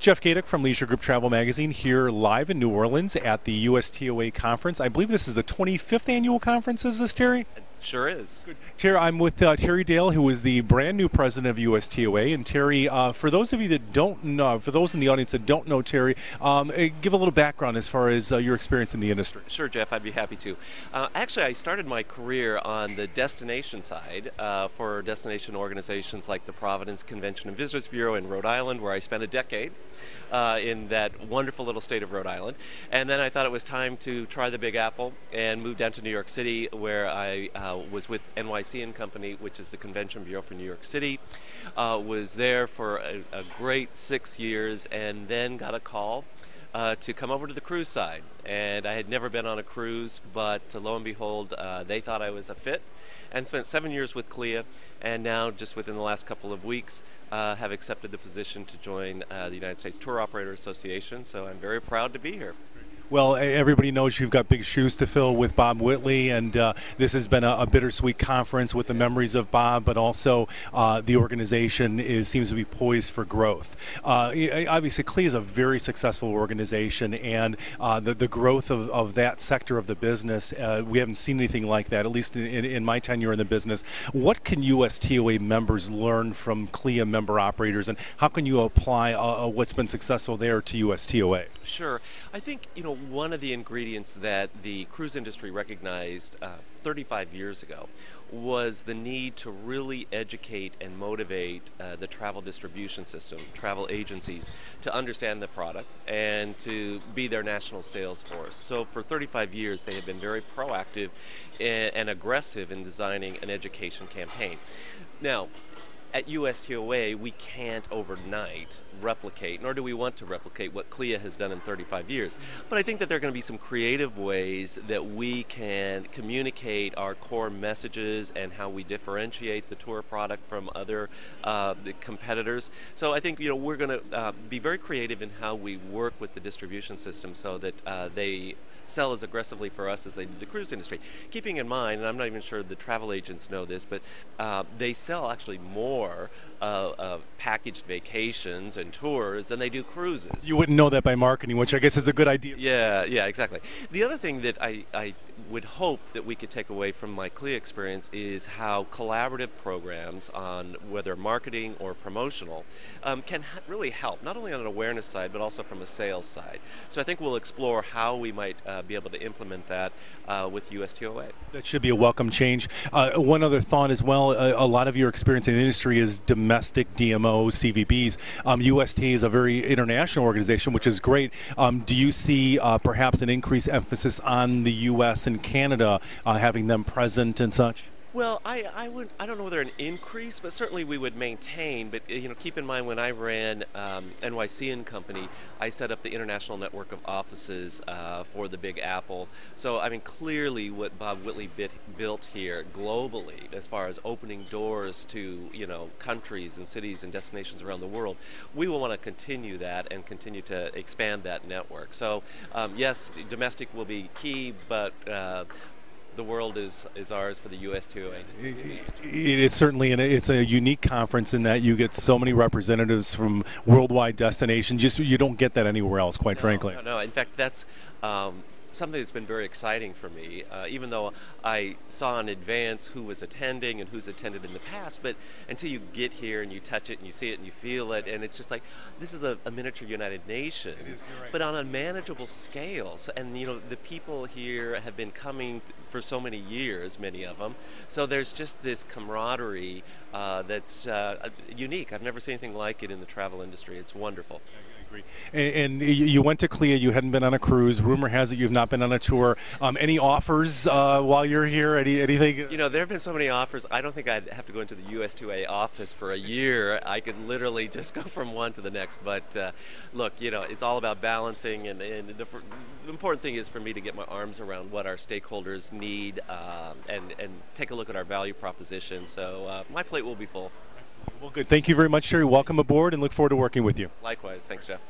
Jeff Gayduk from Leisure Group Travel Magazine here live in New Orleans at the USTOA conference. I believe this is the 25th annual conference, is this, Terry? It sure is. Good. Terry, I'm with Terry Dale, who is the brand new president of USTOA. And Terry, for those of you that don't know, for those in the audience that don't know Terry, give a little background as far as your experience in the industry. Sure, Jeff, I'd be happy to. Actually, I started my career on the destination side for destination organizations like the Providence Convention and Visitors Bureau in Rhode Island, where I spent a decade in that wonderful little state of Rhode Island. And then I thought it was time to try the Big Apple and moved down to New York City, where I was with NYC and Company, which is the Convention Bureau for New York City. Was there for a great 6 years, and then got a call to come over to the cruise side. And I had never been on a cruise, but lo and behold, they thought I was a fit, and spent 7 years with CLIA, and now just within the last couple of weeks have accepted the position to join the United States Tour Operator Association. So I'm very proud to be here. Well, everybody knows you've got big shoes to fill with Bob Whitley, and this has been a bittersweet conference with the memories of Bob, but also the organization seems to be poised for growth. Obviously, CLIA is a very successful organization, and the growth of that sector of the business, we haven't seen anything like that, at least in my tenure in the business. What can USTOA members learn from CLIA member operators, and how can you apply what's been successful there to USTOA? Sure. I think, one of the ingredients that the cruise industry recognized 35 years ago was the need to really educate and motivate the travel distribution system, travel agencies, to understand the product and to be their national sales force. So for 35 years they have been very proactive and aggressive in designing an education campaign. Now, at USTOA, we can't overnight replicate, nor do we want to replicate what CLIA has done in 35 years. But I think that there are going to be some creative ways that we can communicate our core messages and how we differentiate the tour product from other the competitors. So I think we're going to be very creative in how we work with the distribution system so that they sell as aggressively for us as they do the cruise industry. Keeping in mind, and I'm not even sure the travel agents know this, but they sell actually more packaged vacations and tours than they do cruises. You wouldn't know that by marketing, which I guess is a good idea. Yeah, exactly. The other thing that I would hope that we could take away from my CLIA experience is how collaborative programs on whether marketing or promotional can really help, not only on an awareness side, but also from a sales side. So I think we'll explore how we might be able to implement that with USTOA. That should be a welcome change. One other thought as well, a lot of your experience in the industry is domestic DMOs, CVBs. USTA is a very international organization, which is great. Do you see perhaps an increased emphasis on the U.S. and Canada, having them present and such? Well, I don't know whether an increase, but certainly we would maintain. But keep in mind, when I ran NYC and Company, I set up the international network of offices for the Big Apple. So I mean, clearly, what Bob Whitley built here globally, as far as opening doors to countries and cities and destinations around the world, we will want to continue that and continue to expand that network. So yes, domestic will be key, but the world is ours for the USTOA. It is certainly, and it's a unique conference in that you get so many representatives from worldwide destinations. You don't get that anywhere else, quite frankly. No. In fact, that's something that's been very exciting for me, even though I saw in advance who was attending and who's attended in the past, but until you get here and you touch it and you see it and you feel it, and it's just like, this is a miniature United Nations, you're right, but on a manageable scale. So, and the people here have been coming for so many years, many of them, so there's just this camaraderie that's unique. I've never seen anything like it in the travel industry. It's wonderful. And you went to CLIA, you hadn't been on a cruise. Rumor has it you've not been on a tour. Any offers while you're here? Anything? There have been so many offers. I don't think I'd have to go into the USTOA office for a year. I could literally just go from one to the next. But look, it's all about balancing, and the important thing is for me to get my arms around what our stakeholders need and take a look at our value proposition. So my plate will be full. Well, good. Thank you very much, Terry. Welcome aboard, and look forward to working with you. Likewise. Thanks, Jeff.